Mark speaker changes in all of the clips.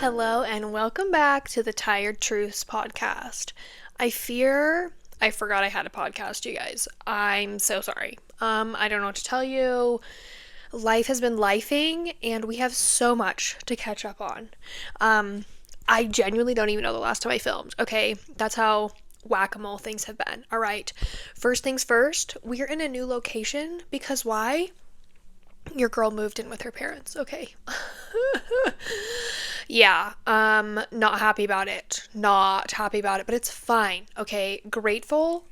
Speaker 1: Hello and welcome back to the Tired Truths podcast. I forgot I had a podcast, you guys. I'm so sorry. I don't know what to tell you. Life has been lifing and we have so much to catch up on. I genuinely don't even know the last time I filmed, okay? That's how whack-a-mole things have been. All right. First things first, we are in a new location because why? Your girl moved in with her parents, okay? Yeah, not happy about it. Not happy about it, but it's fine, okay? Grateful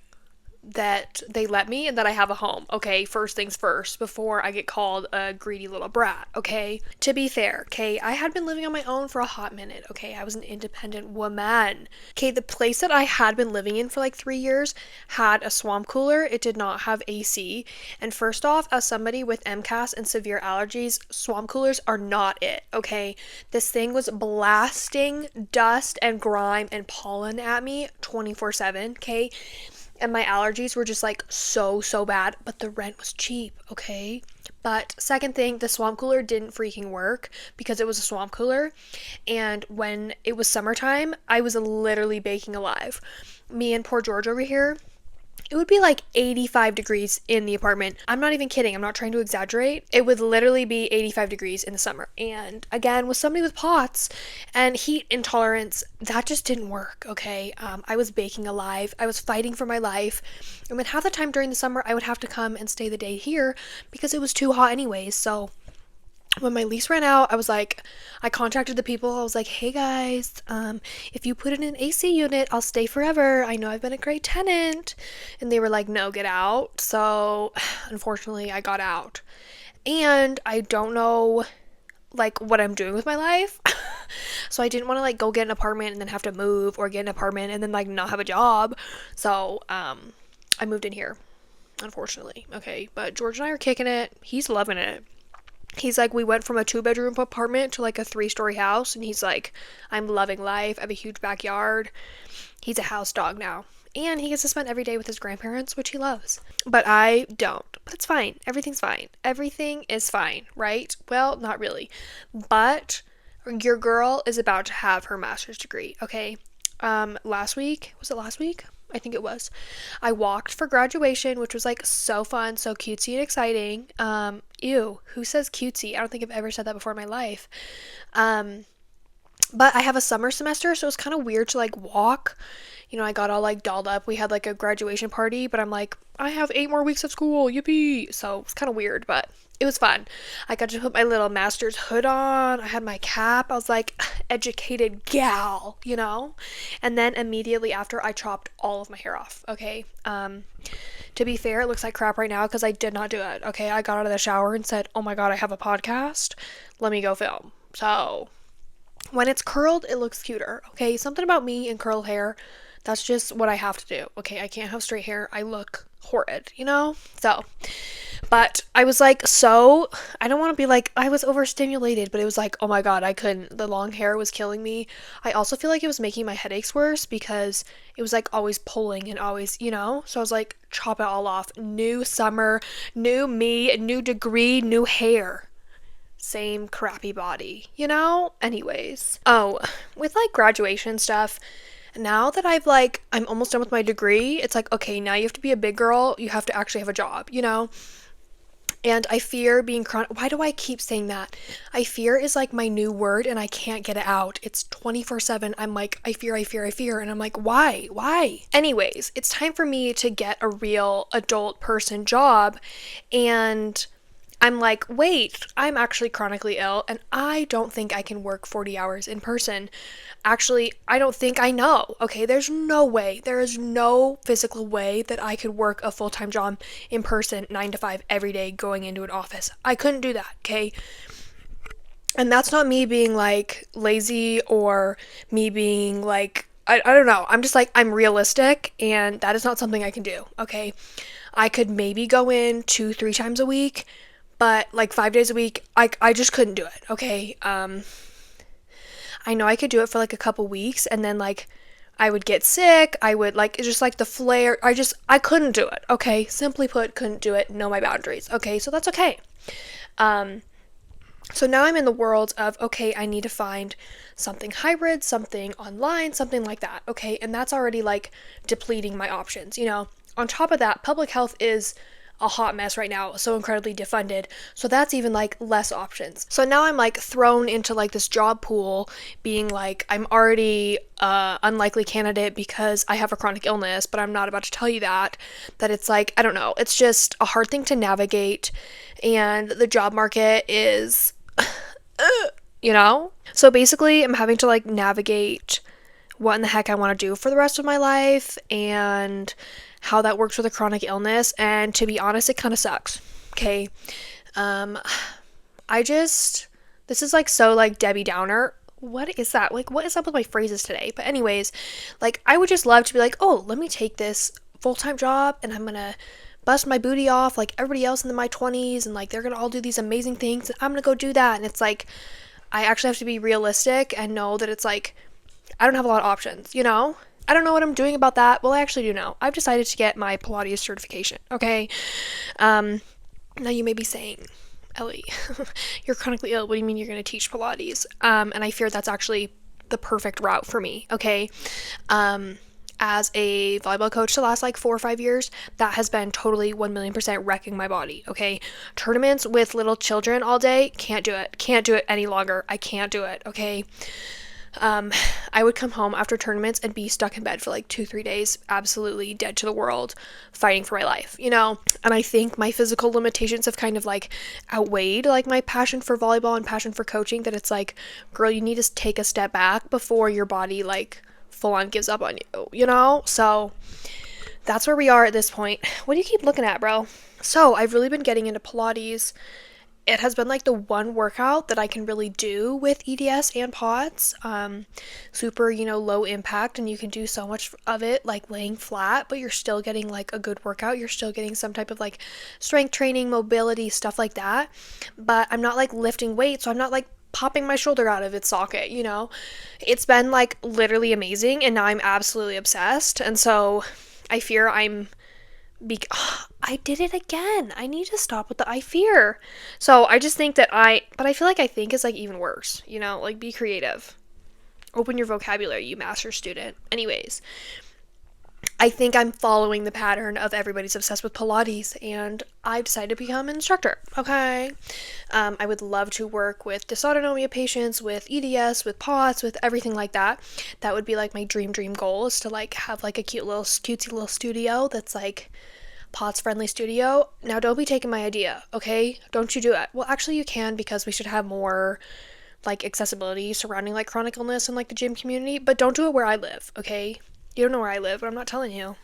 Speaker 1: that they let me and that I have a home, okay? First things first, before I get called a greedy little brat, okay? To be fair, okay, I had been living on my own for a hot minute, okay? I was an independent woman. Okay, the place that I had been living in for like 3 years had a swamp cooler. It did not have AC. And first off, as somebody with MCAS and severe allergies, swamp coolers are not it, okay? This thing was blasting dust and grime and pollen at me 24/7, okay? And my allergies were just like so bad, but the rent was cheap, okay? But second thing, the swamp cooler didn't freaking work because it was a swamp cooler. And when it was summertime, I was literally baking alive. Me and poor George over here, it would be like 85 degrees in the apartment. I'm not even kidding. I'm not trying to exaggerate. It would literally be 85 degrees in the summer. And again, with somebody with POTS and heat intolerance, that just didn't work, okay? I was baking alive. I was fighting for my life. And then half the time during the summer, I would have to come and stay the day here because it was too hot anyways. So when my lease ran out, I contacted the people. I was like, hey guys, if you put in an AC unit, I'll stay forever. I know I've been a great tenant. And they were like, no, get out. So unfortunately, I got out. And I don't know like what I'm doing with my life. So I didn't want to like go get an apartment and then have to move, or get an apartment and then like not have a job. So I moved in here, unfortunately. Okay, but George and I are kicking it. He's loving it. He's like, we went from a 2-bedroom apartment to like a 3-story house, and he's like, I'm loving life. I have a huge backyard. He's a house dog now. And he gets to spend every day with his grandparents, which he loves. But I don't. But it's fine. Everything's fine. Everything is fine, right? Well, not really. But your girl is about to have her master's degree, okay? Last week, was it last week? I think it was. I walked for graduation, which was like so fun, so cutesy and exciting. Ew, who says cutesy? I don't think I've ever said that before in my life. But I have a summer semester, so it's kind of weird to like walk. You know, I got all like dolled up. We had like a graduation party, but I'm like, I have 8 more weeks of school, yippee. So it's kind of weird, but it was fun. I got to put my little master's hood on. I had my cap. I was like, educated gal, you know? And then immediately after, I chopped all of my hair off, okay? To be fair, it looks like crap right now because I did not do it, okay? I got out of the shower and said, oh my god, I have a podcast. Let me go film. So when it's curled, it looks cuter, okay? Something about me and curled hair, that's just what I have to do, okay? I can't have straight hair. I look horrid, you know? So, but I was like, I don't want to be like, I was overstimulated, but it was like, oh my god, I couldn't. The long hair was killing me. I also feel like it was making my headaches worse because it was like always pulling and always, you know? So I was like, chop it all off. New summer, new me, new degree, new hair. Same crappy body, you know? Anyways. Oh, with like graduation stuff, now that I'm almost done with my degree, it's like, okay, now you have to be a big girl. You have to actually have a job, you know? And I fear being why do I keep saying that? I fear is like my new word and I can't get it out. It's 24/7. I'm like, I fear. And I'm like, why? Anyways, it's time for me to get a real adult person job. And I'm like, wait, I'm actually chronically ill and I don't think I can work 40 hours in person. Actually, I don't think I know. Okay, there's no way. There is no physical way that I could work a full-time job in person 9 to 5 every day going into an office. I couldn't do that, okay? And that's not me being like lazy or me being like, I don't know. I'm just like, I'm realistic and that is not something I can do, okay? I could maybe go in 2-3 times a week, but like 5 days a week, I just couldn't do it, okay? I know I could do it for like a couple weeks and then like I would get sick. I would like, it's just like the flare. I couldn't do it. Okay. Simply put, couldn't do it. Know my boundaries. Okay. So that's okay. So now I'm in the world of, okay, I need to find something hybrid, something online, something like that. Okay. And that's already like depleting my options. On top of that, public health is a hot mess right now, so incredibly defunded. So that's even like less options. So now I'm like thrown into like this job pool, being like, I'm already unlikely candidate because I have a chronic illness, but I'm not about to tell you that it's like, I don't know, it's just a hard thing to navigate. And the job market is So basically, I'm having to like navigate what in the heck I want to do for the rest of my life and how that works with a chronic illness. And to be honest, it kind of sucks. Okay. Um, this is like so like Debbie Downer. What is that? Like, what is up with my phrases today? But, anyways, like, I would just love to be like, oh, let me take this full time job and I'm gonna bust my booty off like everybody else in my 20s and like they're gonna all do these amazing things and I'm gonna go do that. And it's like, I actually have to be realistic and know that it's like, I don't have a lot of options. I don't know what I'm doing about that. Well, I actually do know. I've decided to get my Pilates certification, okay? Now you may be saying, Ellie, you're chronically ill. What do you mean you're going to teach Pilates? And I fear that's actually the perfect route for me, okay? As a volleyball coach the last like 4 or 5 years, that has been totally 1,000,000% wrecking my body, okay? Tournaments with little children all day, can't do it. Can't do it any longer. I can't do it, okay? I would come home after tournaments and be stuck in bed for like 2, 3 days, absolutely dead to the world, fighting for my life. And I think my physical limitations have kind of like outweighed like my passion for volleyball and passion for coaching, that it's like, girl, you need to take a step back before your body like full on gives up on you. So that's where we are at this point. What do you keep looking at, bro? So I've really been getting into Pilates. It has been like the one workout that I can really do with EDS and pods. Super, low impact, and you can do so much of it like laying flat, but you're still getting like a good workout. You're still getting some type of like strength training, mobility, stuff like that. But I'm not like lifting weights, so I'm not like popping my shoulder out of its socket. It's been like literally amazing, and now I'm absolutely obsessed. And so I fear I did it again. I need to stop with the I fear. So I just think but I feel like I think is like even worse, like be creative. Open your vocabulary, you master student. Anyways, I think I'm following the pattern of everybody's obsessed with Pilates, and I decided to become an instructor. Okay. I would love to work with dysautonomia patients, with EDS, with POTS, with everything like that. That would be like my dream goal, is to like have like a cutesy little studio that's like POTS friendly studio. Now don't be taking my idea, okay? Don't you do it. Well, actually you can, because we should have more like accessibility surrounding like chronic illness and like the gym community, but don't do it where I live, okay? You don't know where I live, but I'm not telling you.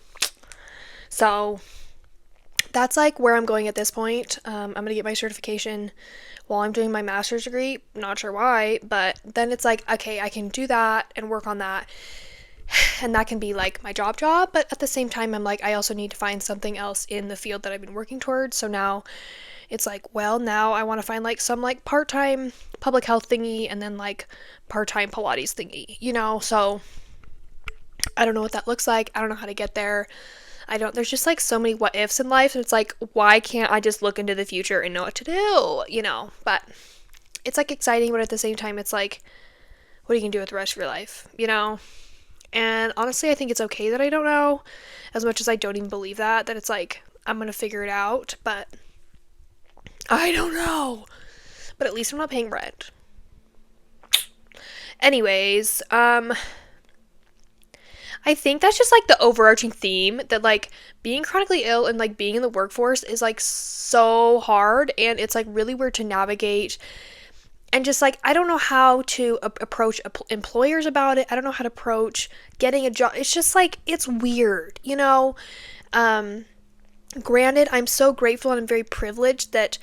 Speaker 1: So that's like where I'm going at this point. I'm gonna get my certification while I'm doing my master's degree. Not sure why, but then it's like, okay, I can do that and work on that, and that can be like my job, but at the same time I'm like, I also need to find something else in the field that I've been working towards. So now it's like, well, now I want to find like some like part-time public health thingy and then like part-time Pilates thingy. So I don't know what that looks like. I don't know how to get there. There's just like so many what ifs in life, and it's like, why can't I just look into the future and know what to do? But it's like exciting, but at the same time it's like, what are you gonna do with the rest of your life? And honestly, I think it's okay that I don't know, as much as I don't even believe that it's like, I'm gonna figure it out, but I don't know. But at least I'm not paying rent. Anyways, I think that's just like the overarching theme, that like being chronically ill and like being in the workforce is like so hard, and it's like really weird to navigate. And just like, I don't know how to approach employers about it. I don't know how to approach getting a job. It's just like, it's weird. Granted, I'm so grateful and I'm very privileged that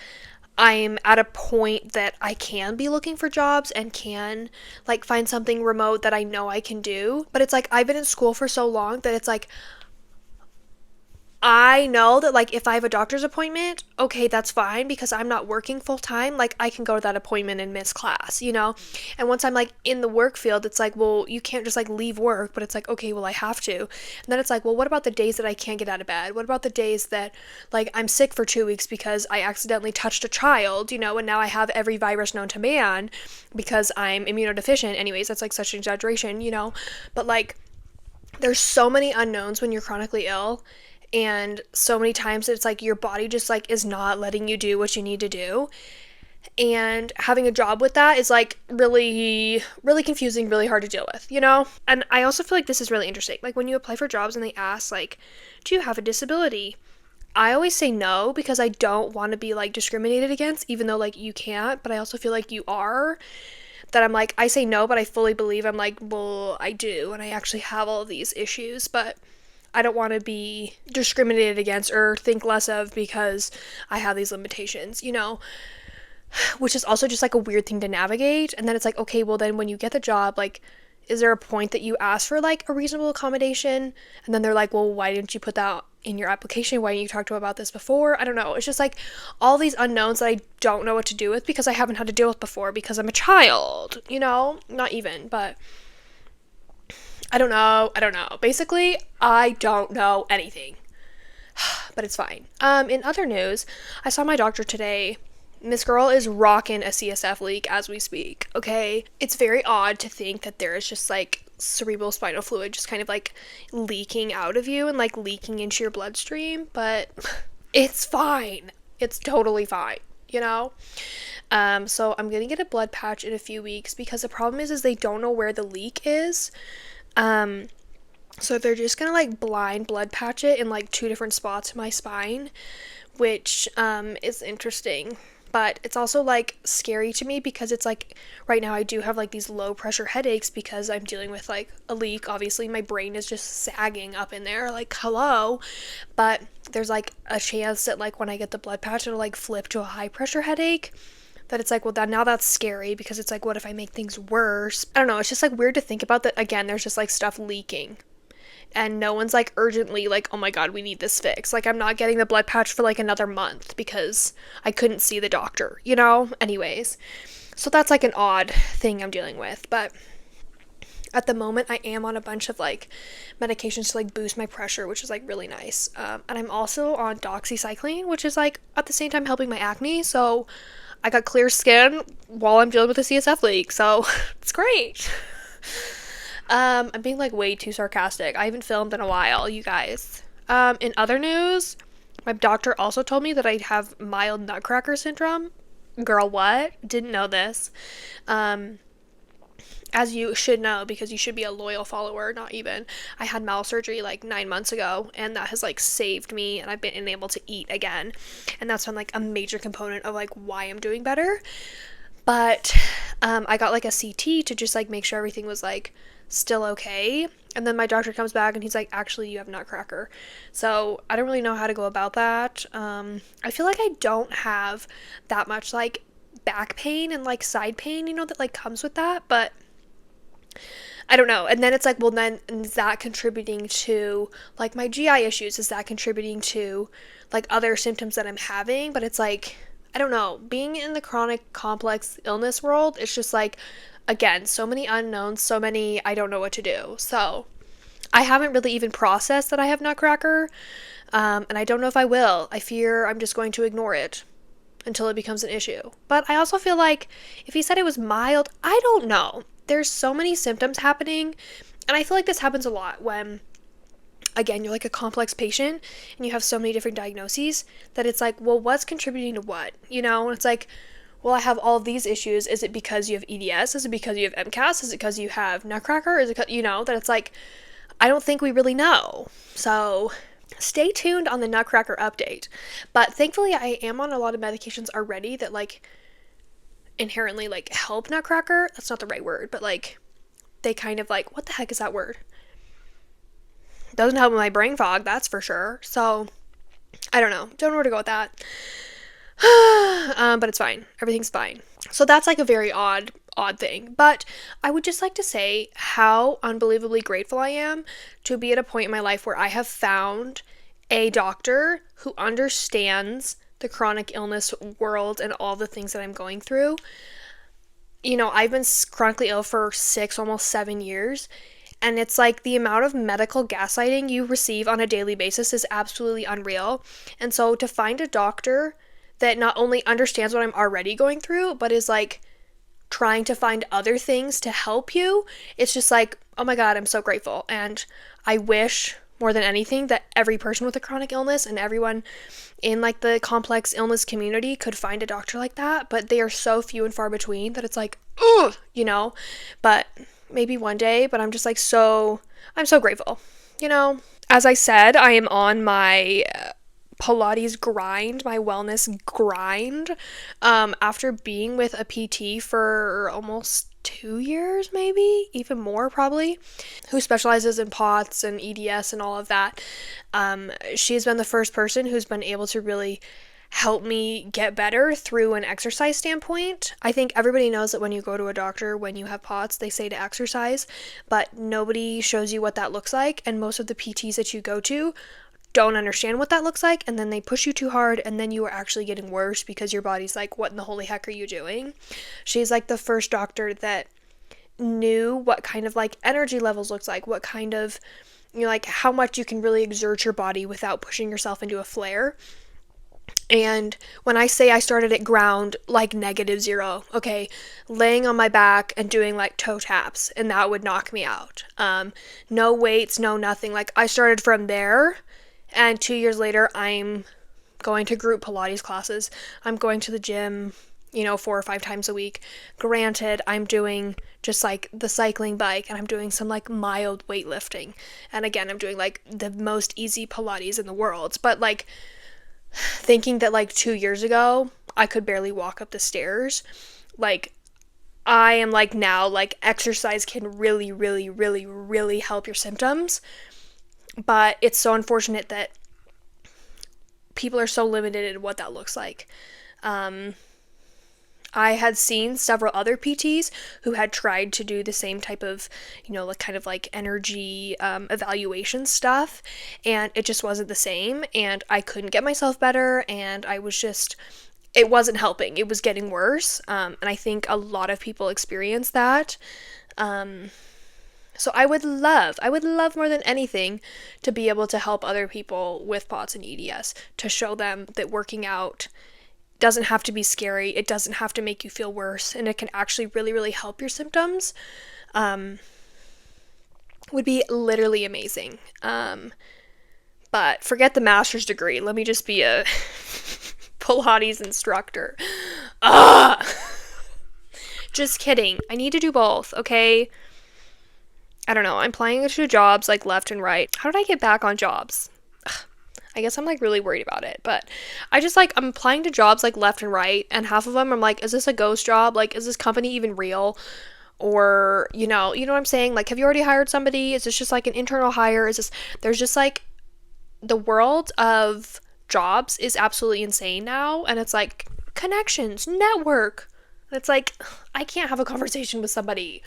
Speaker 1: I'm at a point that I can be looking for jobs and can like find something remote that I know I can do. But it's like, I've been in school for so long that it's like, I know that like if I have a doctor's appointment, okay, that's fine because I'm not working full time. Like I can go to that appointment and miss class, you know? And once I'm like in the work field, it's like, well, you can't just like leave work, but it's like, okay, well, I have to. And then it's like, well, what about the days that I can't get out of bed? What about the days that like I'm sick for 2 weeks because I accidentally touched a child, you know, and now I have every virus known to man because I'm immunodeficient. Anyways, that's like such an exaggeration, you know? But like, there's so many unknowns when you're chronically ill, and so many times it's like your body just like is not letting you do what you need to do, and having a job with that is like really confusing, really hard to deal with, you know? And I also feel like this is really interesting, like when you apply for jobs and they ask like, do you have a disability? I always say no because I don't want to be like discriminated against, even though like you can't, but I also feel like you are. That I'm like, I say no, but I fully believe I'm like, well, I do, and I actually have all of these issues, but I don't want to be discriminated against or think less of because I have these limitations, you know? Which is also just like a weird thing to navigate. And then it's like, okay, well, then when you get the job, like, is there a point that you ask for like a reasonable accommodation? And then they're like, well, why didn't you put that in your application? Why didn't you talk to them about this before? I don't know. It's just like all these unknowns that I don't know what to do with because I haven't had to deal with before because I'm a child, you know? Not even, but I don't know. Basically, I don't know anything. But it's fine. In other news, I saw my doctor today. This girl is rocking a CSF leak as we speak, okay? It's very odd to think that there is just like cerebral spinal fluid just kind of like leaking out of you and like leaking into your bloodstream, but it's fine. It's totally fine, you know? So I'm gonna get a blood patch in a few weeks because the problem is they don't know where the leak is. So they're just gonna like blind blood patch it in like 2 different spots in my spine, which is interesting. But it's also like scary to me because it's like right now I do have like these low pressure headaches because I'm dealing with like a leak. Obviously my brain is just sagging up in there like hello, but there's like a chance that like when I get the blood patch it'll like flip to a high pressure headache. That it's like, well, now that's scary because it's like, what if I make things worse? I don't know. It's just like weird to think about that. Again, there's just like stuff leaking and no one's like urgently like, oh my god, we need this fixed. Like I'm not getting the blood patch for like another month because I couldn't see the doctor, you know? Anyways, so that's like an odd thing I'm dealing with, but at the moment I am on a bunch of like medications to like boost my pressure, which is like really nice. And I'm also on doxycycline, which is like at the same time helping my acne, so I got clear skin while I'm dealing with a CSF leak, so it's great. I'm being like way too sarcastic. I haven't filmed in a while, you guys. In other news, my doctor also told me that I have mild nutcracker syndrome. Girl, what? Didn't know this. As you should know, because you should be a loyal follower, not even. I had mouth surgery like 9 months ago, and that has like saved me, and I've been able to eat again. And that's been like a major component of like why I'm doing better. But I got like a CT to just like make sure everything was like still okay. And then my doctor comes back and he's like, actually, you have nutcracker. So I don't really know how to go about that. I feel like I don't have that much like back pain and like side pain, you know, that like comes with that. But I don't know. And then it's like, well, then is that contributing to like my GI issues? Is that contributing to like other symptoms that I'm having? But it's like, I don't know. Being in the chronic complex illness world, it's just like, again, so many unknowns, so many I don't know what to do. So I haven't really even processed that I have nutcracker, and I don't know if I will. I fear I'm just going to ignore it until it becomes an issue. But I also feel like if he said it was mild, I don't know. There's so many symptoms happening, and I feel like this happens a lot when, again, you're like a complex patient and you have so many different diagnoses that it's like, well, what's contributing to what? You know, and it's like, well, I have all of these issues. Is it because you have EDS? Is it because you have MCAS? Is it because you have nutcracker? Is it, you know, that it's like, I don't think we really know. So stay tuned on the nutcracker update. But thankfully I am on a lot of medications already that like inherently like help nutcracker. That's not the right word, but like they kind of like, what the heck is that word? Doesn't help with my brain fog, that's for sure. So I don't know where to go with that. But it's fine. Everything's fine. So that's like a very odd thing. But I would just like to say how unbelievably grateful I am to be at a point in my life where I have found a doctor who understands the chronic illness world and all the things that I'm going through. I've been chronically ill for 6, almost 7 years. And it's like the amount of medical gaslighting you receive on a daily basis is absolutely unreal. And so to find a doctor that not only understands what I'm already going through, but is like trying to find other things to help you, it's just like, oh my God, I'm so grateful. And I wish more than anything that every person with a chronic illness and everyone in like the complex illness community could find a doctor like that, but they are so few and far between that it's like, ugh, but maybe one day. But I'm just like, I'm so grateful. As I said, I am on my Pilates grind, my wellness grind, after being with a PT for almost 2 years, maybe even more probably, who specializes in POTS and EDS and all of that. She's been the first person who's been able to really help me get better through an exercise standpoint. I think everybody knows that when you go to a doctor, when you have POTS, they say to exercise, but nobody shows you what that looks like. And most of the PTs that you go to don't understand what that looks like, and then they push you too hard, and then you are actually getting worse because your body's like, what in the holy heck are you doing? She's like the first doctor that knew what kind of like energy levels looks like, what kind of, like how much you can really exert your body without pushing yourself into a flare. And when I say I started at ground, like -0, okay, laying on my back and doing like toe taps, and that would knock me out. No weights, no nothing. Like I started from there. And 2 years later, I'm going to group Pilates classes. I'm going to the gym, 4 or 5 times a week. Granted, I'm doing just like the cycling bike, and I'm doing some like mild weightlifting. And again, I'm doing like the most easy Pilates in the world. But like thinking that like 2 years ago, I could barely walk up the stairs. Like I am like now, like exercise can really, really, really, really help your symptoms. But it's so unfortunate that people are so limited in what that looks like. I had seen several other PTs who had tried to do the same type of, like kind of like energy evaluation stuff, and it just wasn't the same, and I couldn't get myself better, and it wasn't helping. It was getting worse, and I think a lot of people experience that. So I would love more than anything to be able to help other people with POTS and EDS, to show them that working out doesn't have to be scary, it doesn't have to make you feel worse, and it can actually really, really help your symptoms. Would be literally amazing. But forget the master's degree, let me just be a Pilates instructor. Just kidding, I need to do both, okay? I don't know, I'm applying to jobs like left and right. How did I get back on jobs? I guess I'm like really worried about it, but I'm applying to jobs like left and right, and half of them I'm like, is this a ghost job? Like, is this company even real? Or, you know what I'm saying? Like, have you already hired somebody? Is this just like an internal hire? There's just like, the world of jobs is absolutely insane now, and it's like, connections, network. And it's like, I can't have a conversation with somebody.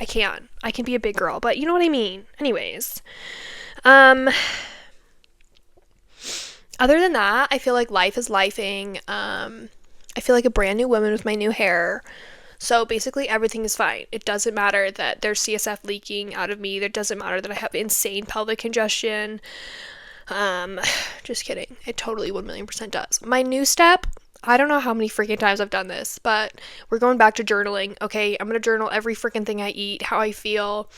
Speaker 1: I can be a big girl, but you know what I mean. Anyways, other than that, I feel like life is lifing. I feel like a brand new woman with my new hair. So basically everything is fine. It doesn't matter that there's CSF leaking out of me. It doesn't matter that I have insane pelvic congestion. Just kidding. It totally 1,000,000% does. My new step, I don't know how many freaking times I've done this, but we're going back to journaling, okay? I'm going to journal every freaking thing I eat, how I feel,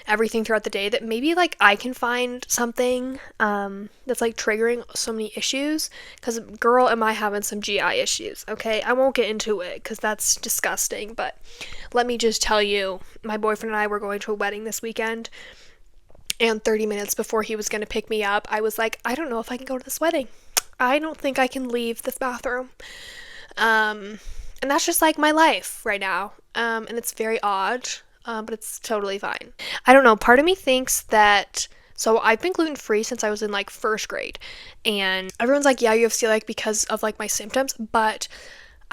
Speaker 1: everything throughout the day, that maybe, like, I can find something, that's, like, triggering so many issues, because, girl, am I having some GI issues, okay? I won't get into it, because that's disgusting, but let me just tell you, my boyfriend and I were going to a wedding this weekend, and 30 minutes before he was going to pick me up, I was like, I don't know if I can go to this wedding. I don't think I can leave this bathroom. And that's just like my life right now. And it's very odd, but it's totally fine. I don't know. Part of me thinks that, so I've been gluten-free since I was in like first grade, and everyone's like, yeah, you have celiac because of like my symptoms, but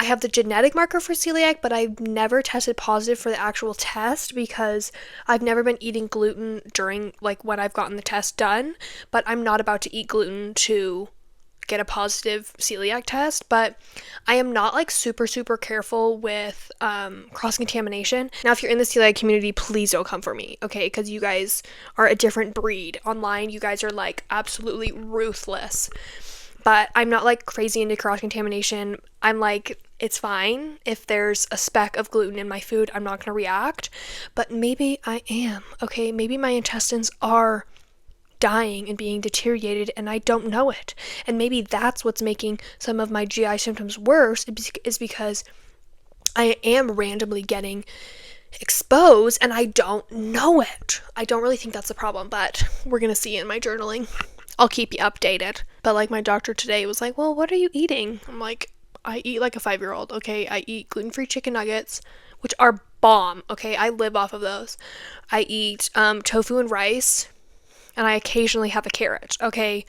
Speaker 1: I have the genetic marker for celiac, but I've never tested positive for the actual test because I've never been eating gluten during, like, when I've gotten the test done. But I'm not about to eat gluten to get a positive celiac test, but I am not like super careful with cross-contamination. Now, if you're in the celiac community, please don't come for me, okay? Because you guys are a different breed. Online, you guys are like absolutely ruthless. But I'm not like crazy into cross-contamination. I'm like, it's fine. If there's a speck of gluten in my food, I'm not going to react. But maybe I am, okay? Maybe my intestines are dying and being deteriorated and I don't know it. And maybe that's what's making some of my GI symptoms worse, is because I am randomly getting exposed and I don't know it. I don't really think that's the problem, but we're gonna see in my journaling. I'll keep you updated. But like my doctor today was like, well, what are you eating? I'm like, I eat like a 5-year-old, okay? I eat gluten-free chicken nuggets, which are bomb, okay? I live off of those. I eat tofu and rice, and I occasionally have a carrot, okay?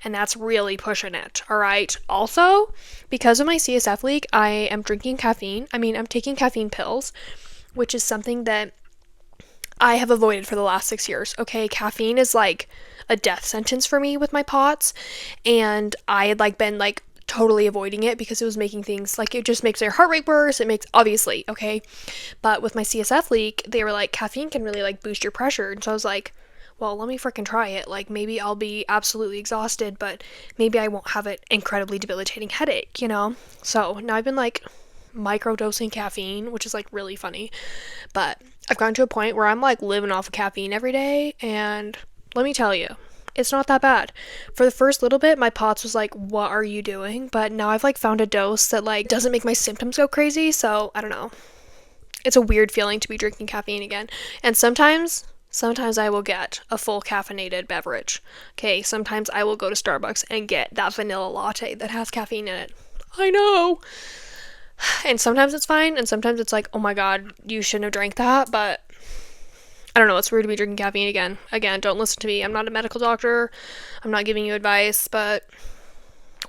Speaker 1: And that's really pushing it, all right? Also, because of my CSF leak, I am drinking caffeine. I'm taking caffeine pills, which is something that I have avoided for the last 6 years, okay? Caffeine is like a death sentence for me with my POTS, and I had like been like totally avoiding it because it was making things like, it just makes their heart rate worse. It makes, obviously, okay? But with my CSF leak, they were like, caffeine can really like boost your pressure. And so I was like, well, let me freaking try it. Like, maybe I'll be absolutely exhausted, but maybe I won't have an incredibly debilitating headache, you know? So now I've been like microdosing caffeine, which is like really funny, but I've gotten to a point where I'm like living off of caffeine every day, and let me tell you, it's not that bad. For the first little bit, my POTS was like, what are you doing? But now I've like found a dose that like doesn't make my symptoms go crazy, so I don't know. It's a weird feeling to be drinking caffeine again. And sometimes I will get a full caffeinated beverage. Okay, sometimes I will go to Starbucks and get that vanilla latte that has caffeine in it. I know. And sometimes it's fine, and sometimes it's like, oh my god, you shouldn't have drank that, but I don't know, it's weird to be drinking caffeine again. Again, don't listen to me. I'm not a medical doctor. I'm not giving you advice, but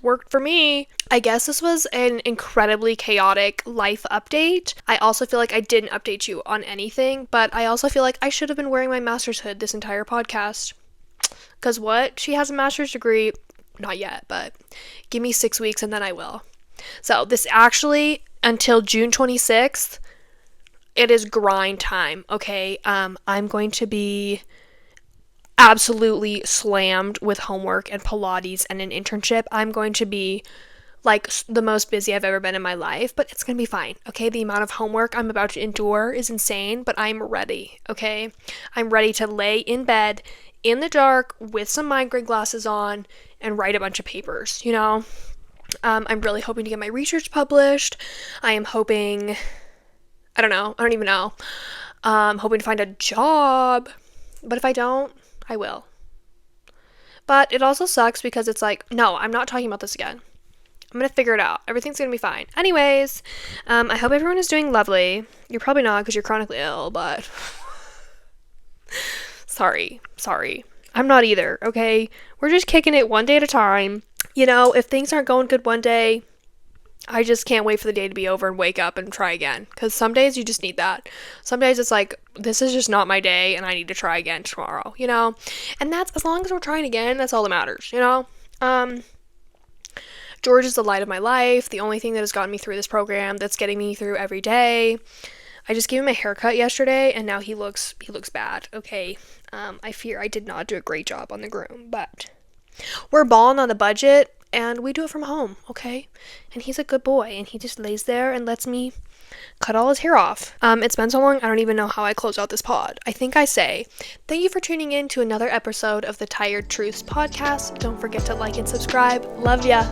Speaker 1: worked for me. I guess this was an incredibly chaotic life update. I also feel like I didn't update you on anything, but I also feel like I should have been wearing my master's hood this entire podcast. Because what? She has a master's degree. Not yet, but give me 6 weeks and then I will. So this actually, until June 26th, it is grind time, okay? I'm going to be absolutely slammed with homework and Pilates and an internship. I'm going to be like the most busy I've ever been in my life, but it's going to be fine, okay? The amount of homework I'm about to endure is insane, but I'm ready, okay? I'm ready to lay in bed in the dark with some migraine glasses on and write a bunch of papers, you know? I'm really hoping to get my research published. I am hoping, I don't even know. Hoping to find a job, but if I don't, I will. But it also sucks because it's like, no, I'm not talking about this again. I'm going to figure it out. Everything's going to be fine. Anyways, I hope everyone is doing lovely. You're probably not because you're chronically ill, but sorry. I'm not either, okay? We're just kicking it one day at a time. You know, if things aren't going good one day, I just can't wait for the day to be over and wake up and try again. Because some days you just need that. Some days it's like, this is just not my day and I need to try again tomorrow, you know? And that's, as long as we're trying again, that's all that matters, you know? George is the light of my life, the only thing that has gotten me through this program, that's getting me through every day. I just gave him a haircut yesterday and now he looks bad, okay? I fear I did not do a great job on the groom, but we're balling on the budget. And we do it from home, okay? And he's a good boy, and he just lays there and lets me cut all his hair off. It's been so long, I don't even know how I close out this pod. I think I say, thank you for tuning in to another episode of the Tired Truths podcast. Don't forget to like and subscribe. Love ya.